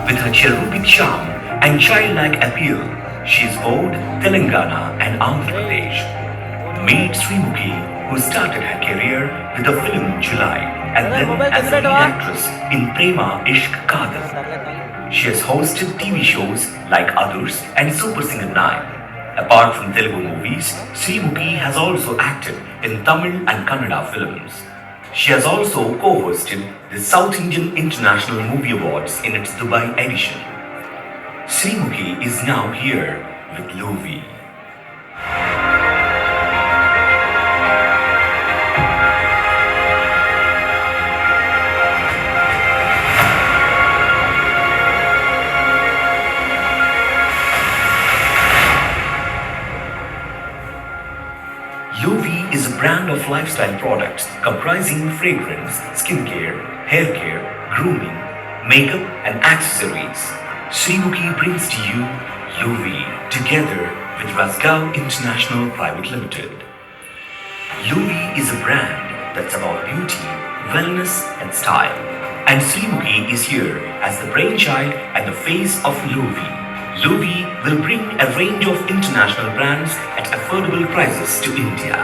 With her cherubic charm and childlike appeal, she is both Telangana and Andhra Pradesh. Meet Srimukhi, who started her career with the film July and then as a lead actress in Prema Ishq Kadal. She has hosted TV shows like Others and Super Singer 9. Apart from Telugu movies, Srimukhi has also acted in Tamil and Kannada films. She has also co-hosted the South Indian International Movie Awards in its Dubai edition. Srimukhi is now here with Louvi. Louvi is a brand of lifestyle products comprising fragrance, skincare, hair care, grooming, makeup and accessories. Srimukhi brings to you Louvi together with Rasgao International Private Limited. Louvi is a brand that's about beauty, wellness and style. And Srimukhi is here as the brainchild and the face of Louvi. Louvi will bring a range of international brands at affordable prices to India.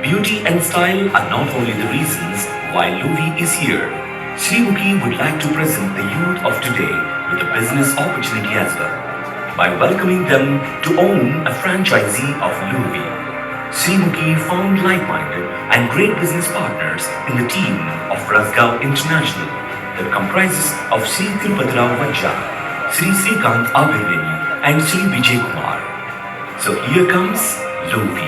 Beauty and style are not only the reasons why Louvi is here. Srimukhi would like to present the youth of today with a business opportunity as well, by welcoming them to own a franchisee of Louvi. Srimukhi found like-minded and great business partners in the team of Rasgao International that comprises of Sri Tirupati Rao Vajja, Sri Srikant Abhineni and Sri Vijay Kumar. So here comes Louvi,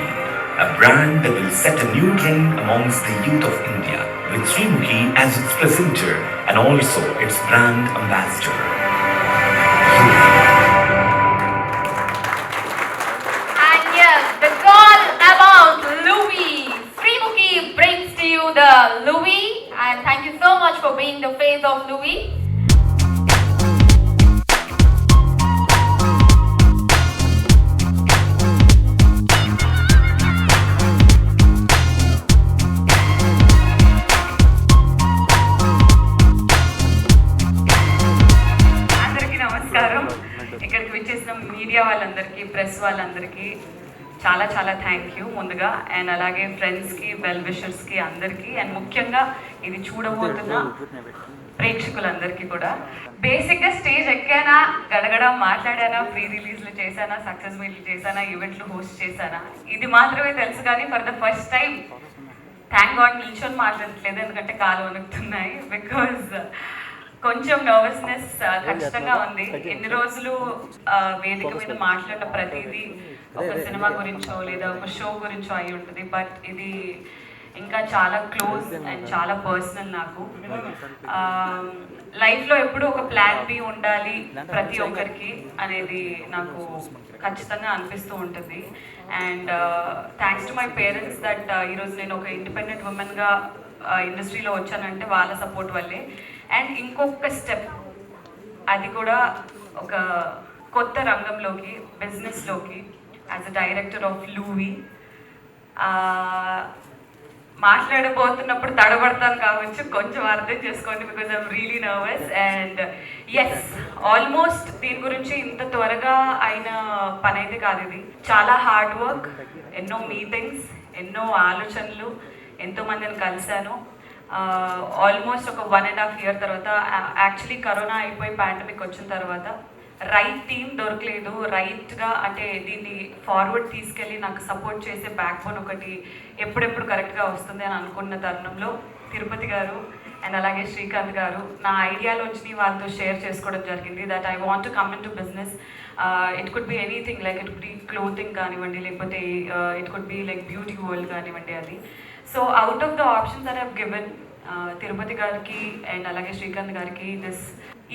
a brand that will set a new trend amongst the youth of India, with Srimukhi as its presenter and also its brand ambassador. And yes, that's all about Louvi. Srimukhi brings to you the Louvi, and thank you so much for being the face of Louvi. ఇక్కడికి విచ్చేసిన media వాళ్ళందరికీ, press వాళ్ళందరికీ చాలా చాలా thank you ముందుగా. And అలాగే ఫ్రెండ్స్కి, well విషర్స్కి అందరికీ, అండ్ ముఖ్యంగా ఇది చూడబోతున్న ప్రేక్షకులందరికీ కూడా. బేసిక్గా స్టేజ్ ఎక్కానా, గడగడ మాట్లాడానా, ప్రీ రిలీజ్లు చేశానా, సక్సెస్ మీట్లు చేశానా, ఈవెంట్లు హోస్ట్ చేశానా, ఇది మాత్రమే తెలుసు. కానీ for the first time thank God నిల్చొని మాట్లాడట్లేదు, ఎందుకంటే కాలు వణుకుతున్నాయి. బికాజ్ కొంచెం నర్వస్నెస్ ఖచ్చితంగా ఉంది. ఎన్ని రోజులు వేదిక మీద మాట్లాడిన ప్రతిదీ ఒక సినిమా గురించో లేదా ఒక షో గురించో అయి ఉంటుంది. బట్ ఇది ఇంకా చాలా క్లోజ్ అండ్ చాలా పర్సనల్. నాకు లైఫ్లో ఎప్పుడు ఒక ప్లాన్ బి ఉండాలి ప్రతి ఒక్కరికి అనేది నాకు ఖచ్చితంగా అనిపిస్తూ ఉంటుంది. And thanks to my parents that ఈరోజు నేను ఒక ఇండిపెండెంట్ ఉమెన్గా ఇండస్ట్రీలో వచ్చానంటే వాళ్ళ సపోర్ట్ వల్లే. అండ్ ఇంకొక స్టెప్, అది కూడా ఒక కొత్త రంగంలోకి, బిజినెస్లోకి, as a director of Luvi. మాట్లాడబోతున్నప్పుడు తడబడతాను కావచ్చు, కొంచెం అర్థం చేసుకోండి, because I'm really nervous. And yes, almost దీని గురించి ఇంత త్వరగా అయిన పని అయితే కాదు. ఇది చాలా హార్డ్ వర్క్, ఎన్నో మీటింగ్స్, ఎన్నో ఆలోచనలు, ఎంతోమందిని కలిశాను. ఆల్మోస్ట్ ఒక 1.5 year తర్వాత, యాక్చువల్లీ కరోనా అయిపోయి పాండమిక్ వచ్చిన తర్వాత రైట్ టీమ్ దొరకలేదు. రైట్గా అంటే దీన్ని ఫార్వర్డ్ తీసుకెళ్ళి నాకు సపోర్ట్ చేసే బ్యాక్ బోన్ ఒకటి ఎప్పుడెప్పుడు కరెక్ట్గా వస్తుంది అని అనుకున్న తరుణంలో తిరుపతి గారు అండ్ అలాగే శ్రీకాంత్ గారు నా ఐడియాలోంచి వాళ్ళతో షేర్ చేసుకోవడం జరిగింది. That I want to come in to business. It could be anything, like it could be clothing కానివ్వండి, లేకపోతే it could be like beauty world కానివ్వండి. అది so out of the options that I've given, Tirupati గారికి and అలాగే శ్రీకాంత్ గారికి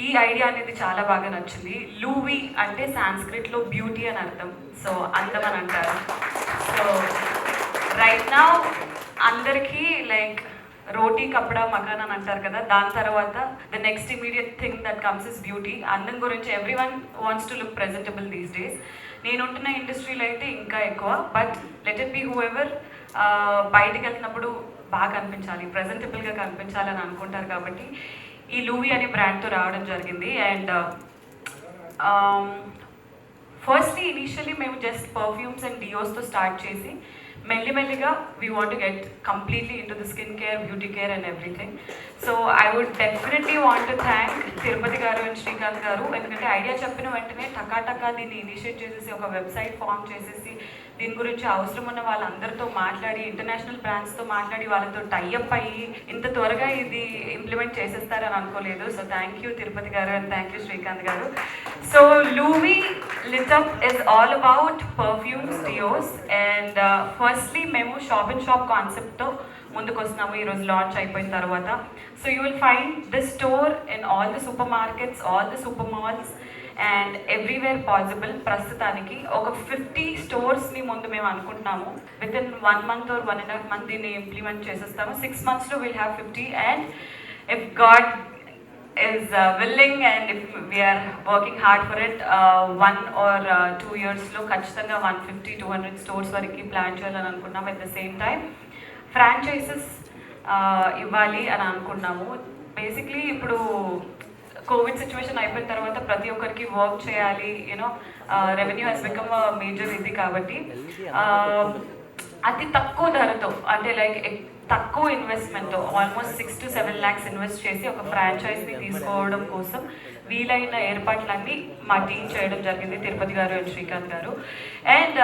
ఈ idea అనేది చాలా బాగా నచ్చింది. లూవి అంటే సాంస్క్రిట్లో బ్యూటీ అని అర్థం, సో అందం అని అంటారు. సో రైట్ నౌ అందరికీ లైక్ రోటీ కపడా మకాన్ అని అంటారు కదా, దాని తర్వాత the next immediate thing that comes is beauty. అందం గురించి every one wants to look presentable these days. నేను ఉంటున్న ఇండస్ట్రీలో అయితే ఇంకా ఎక్కువ. But let it be who ever, బయటికి వెళ్తున్నప్పుడు బాగా కనిపించాలి, ప్రెజెంటబుల్గా కనిపించాలని అనుకుంటారు. కాబట్టి ఈ లూవీ అనే బ్రాండ్తో రావడం జరిగింది. అండ్ ఫస్ట్లీ ఇనీషియలీ మేము జస్ట్ పర్ఫ్యూమ్స్ అండ్ డియోస్తో స్టార్ట్ చేసి మెల్లిమెల్లిగా we want to get completely into the skin care, beauty care and everything. So I would definitely want to thank Tirupati garu and Srikanth గారు. ఎందుకంటే ఐడియా చెప్పిన వెంటనే టకా దీన్ని ఇనిషియేట్ చేసేసి ఒక వెబ్సైట్ ఫామ్ చేసేసి దీని గురించి అవసరం ఉన్న వాళ్ళందరితో మాట్లాడి, ఇంటర్నేషనల్ బ్రాండ్స్తో మాట్లాడి వాళ్ళతో టైఅప్ అయ్యి ఇంత త్వరగా ఇది ఇంప్లిమెంట్ చేసేస్తారని అనుకోలేదు. So thank you Tirupati garu and thank you Srikanth గారు. So Louvie lit up is all about perfumes, deos. And firstly మేము షాప్ అండ్ షాప్ కాన్సెప్ట్తో ముందుకు వస్తున్నాము ఈరోజు లాంచ్ అయిపోయిన తర్వాత. So you will find this store in all the supermarkets, all the super malls and everywhere possible. ప్రస్తుతానికి ఒక 50 స్టోర్స్ని ముందు మేము అనుకుంటున్నాము. Within 1 month or 1.5 months దీన్ని ఇంప్లిమెంట్ చేసేస్తాము. 6 monthsలో will have 50. And if God is willing and if we are working hard for it, 1 or 2 yearsలో ఖచ్చితంగా 150-200 స్టోర్స్ వరకు ప్లాన్ చేయాలని అనుకున్నాం. At the same time franchises ఇవ్వాలి అని అనుకున్నాము. బేసిక్లీ ఇప్పుడు కోవిడ్ సిచ్యువేషన్ అయిపోయిన తర్వాత ప్రతి ఒక్కరికి వర్క్ చేయాలి, you know revenue has become major ఇది. కాబట్టి అతి తక్కువ ధరతో, అంటే లైక్ తక్కువ ఇన్వెస్ట్మెంట్తో ఆల్మోస్ట్ 6 to 7 lakhs ఇన్వెస్ట్ చేసి ఒక ఫ్రాంచైజ్ని తీసుకోవడం కోసం వీలైన ఏర్పాట్లన్నీ మా టీం చేయడం జరిగింది, Tirupati garu and Srikanth garu. And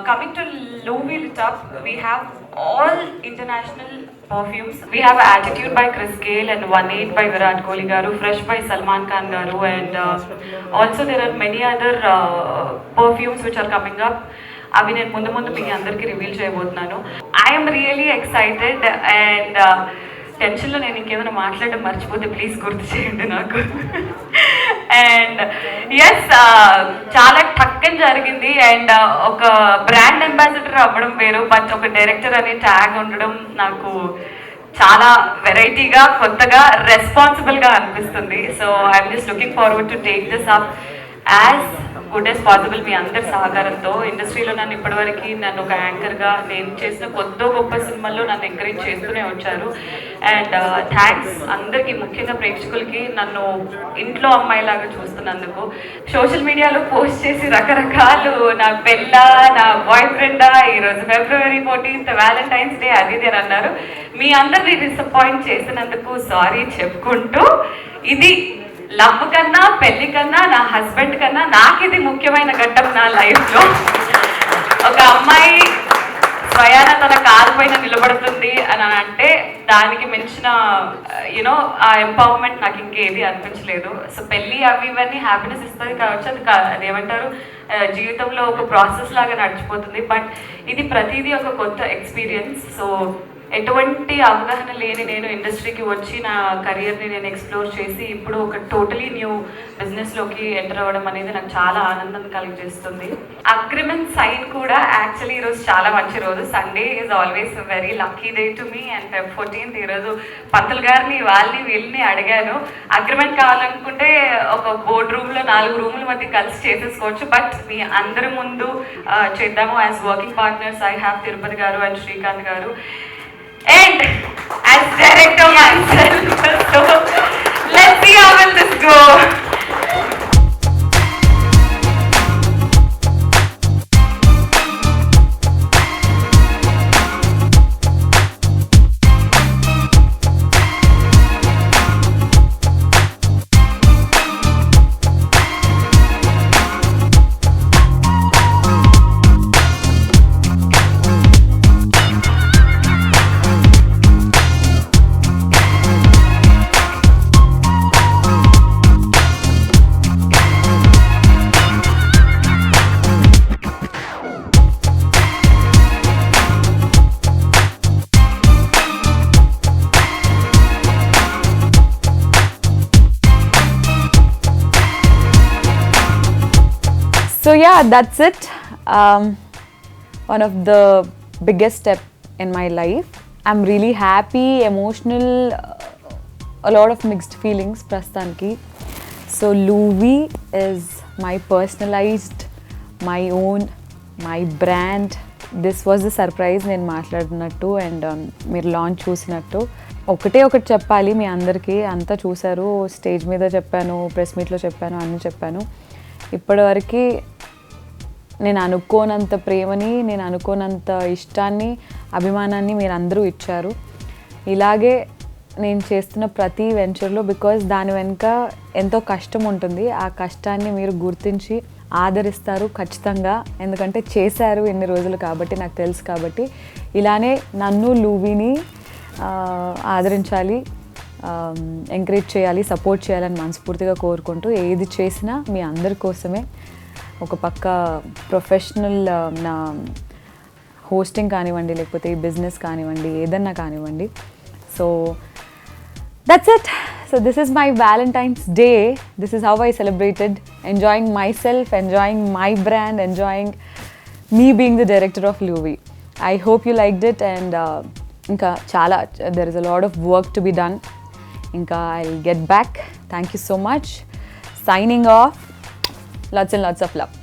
coming to Luvi lit up, we have all international perfumes. We have Attitude by Chris Gayle and 1/8 by Virat Kohli garu, Fresh by Salman Khan garu, and also there are many other perfumes which are coming up. అవి నేను ముందు మీకు అందరికీ reveal చేయబోతున్నాను. I'm really excited and టెన్షన్లో నేను ఇంకేమైనా మాట్లాడడం మర్చిపోతే ప్లీజ్ గుర్తు చేయండి నాకు. అండ్ ఎస్, చాలా టక్కని జరిగింది. అండ్ ఒక బ్రాండ్ అంబాసిడర్ అవ్వడం వేరు, బట్ ఒక డైరెక్టర్ అనే ట్యాగ్ ఉండడం నాకు చాలా వెరైటీగా, కొత్తగా, రెస్పాన్సిబుల్గా అనిపిస్తుంది. So I'm just looking forward to take this up as good as possible. మీ అందరి సహకారంతో ఇండస్ట్రీలో నన్ను ఇప్పటివరకు నన్ను ఒక యాంకర్గా నేను చేసిన కొద్ది గొప్ప సినిమాల్లో నన్ను ఎంకరేజ్ చేస్తూనే వచ్చారు. అండ్ థ్యాంక్స్ అందరికీ, ముఖ్యంగా ప్రేక్షకులకి నన్ను ఇంట్లో అమ్మాయిలాగా చూస్తున్నందుకు. సోషల్ మీడియాలో పోస్ట్ చేసి రకరకాలు నా పెళ్ళ, నా బాయ్ ఫ్రెండా, ఈరోజు February 14th వ్యాలంటైన్స్ డే అది ఇది అని అన్నారు. మీ అందరినీ డిసప్పాయింట్ చేసినందుకు సారీ చెప్పుకుంటూ, ఇది లవ్ కన్నా పెళ్లి కన్నా నా హస్బెండ్ కన్నా నాకు ఇది ముఖ్యమైన ఘట్టం నా లైఫ్లో. ఒక అమ్మాయి స్వయాన తన కాలు పైన నిలబడుతుంది అని అంటే దానికి మించిన యూనో ఆ ఎంపవర్మెంట్ నాకు ఇంకేది అనిపించలేదు. సో పెళ్ళి అవి ఇవన్నీ హ్యాపీనెస్ ఇస్తుంది కావచ్చు, అది ఏమంటారు జీవితంలో ఒక ప్రాసెస్ లాగా నడిచిపోతుంది. బట్ ఇది ప్రతిదీ ఒక కొత్త ఎక్స్పీరియన్స్. సో ఎటువంటి అవగాహన లేని నేను ఇండస్ట్రీకి వచ్చి నా కెరియర్ని నేను ఎక్స్ప్లోర్ చేసి ఇప్పుడు ఒక టోటలీ న్యూ బిజినెస్లోకి ఎంటర్ అవ్వడం అనేది నాకు చాలా ఆనందం కలిగజేస్తుంది. అగ్రిమెంట్ సైన్ కూడా యాక్చువల్లీ ఈరోజు చాలా మంచి రోజు. Sunday is always very lucky day to me. And Feb 14th ఈరోజు పంతులు గారిని వాళ్ళని వీళ్ళని అడిగాను, అగ్రిమెంట్ కావాలనుకుంటే ఒక బోర్డ్ రూమ్లో 4 రూముల మధ్య కలిసి చేసేసుకోవచ్చు, బట్ మీ అందరి ముందు చేద్దాము. As working partners I have Tirupati garu and Srikanth గారు. And as director myself, so let's see how will this go. So yeah, that's it. One of the biggest step in my life. I'm really happy, emotional, a lot of mixed feelings prastanki. So Louvie is my personalized, my own, my brand. This was a surprise నేను మాట్లాడినట్టు and మీరు launch చూసినట్టు. ఒకటి చెప్పాలి మీ అందరికీ, అంతా చూశారు, stage మీద చెప్పాను, ప్రెస్ మీట్లో చెప్పాను, అన్నీ చెప్పాను. ఇప్పటివరకు నేను అనుకోనంత ప్రేమని, నేను అనుకోనంత ఇష్టాన్ని, అభిమానాన్ని మీరు అందరూ ఇచ్చారు. ఇలాగే నేను చేస్తున్న ప్రతి వెంచర్లో, బికాజ్ దాని వెనుక ఎంతో కష్టం ఉంటుంది, ఆ కష్టాన్ని మీరు గుర్తించి ఆదరిస్తారు ఖచ్చితంగా. ఎందుకంటే చేశారు ఎన్ని రోజులు కాబట్టి, నాకు తెలుసు కాబట్టి. ఇలానే నన్ను లూవీని ఆదరించాలి, ఎంకరేజ్ చేయాలి, సపోర్ట్ చేయాలని మనస్ఫూర్తిగా కోరుకుంటూ, ఏది చేసినా మీ అందరి కోసమే. ఒక పక్క ప్రొఫెషనల్ నా హోస్టింగ్ కానివ్వండి, లేకపోతే ఈ బిజినెస్ కానివ్వండి, ఏదన్నా కానివ్వండి. So that's it. So this is my Valentine's Day. This is how I celebrated, enjoying myself, enjoying my brand, enjoying me being the director of Louis. I hope you liked it, and inka chala there is a lot of work to be done. Inka I'll get back. Thank you so much. Signing off. Lots and lots of love.